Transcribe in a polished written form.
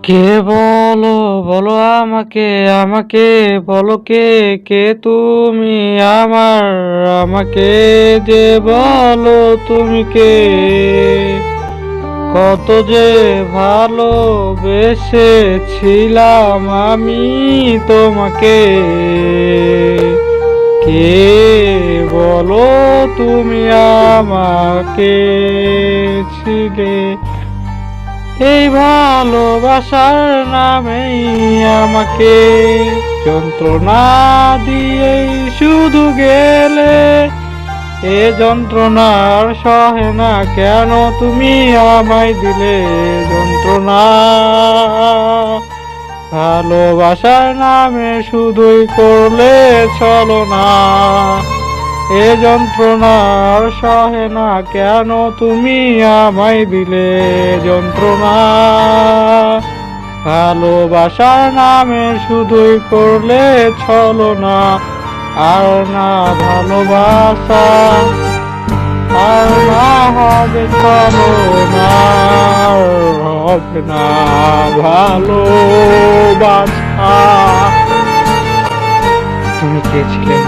কে বলো, বলো আমাকে, আমাকে বলো কে, কে তুমি আমার, আমাকে যে বলো তুমি কে, কত যে ভালোবেসেছিলাম আমি তোমাকে, কে বলো তুমি আমাকে ছিলে, এই ভালোবাসার নামেই আমাকে যন্ত্রণা দিয়েই শুধু গেলে, এ যন্ত্রণার সহে না কেন তুমি আমায় দিলে যন্ত্রণা, ভালোবাসার নামে শুধুই করলে ছলনা, এ যন্ত্রণার সহে না কেন তুমি আমায় দিলে যন্ত্রণা, ভালোবাসার নামে শুধুই করলে ছলনা, আর না ভালোবাসা, আর না হবে ছলনা, আর হবে না ভালোবাসা। তুমি কে ছিলে?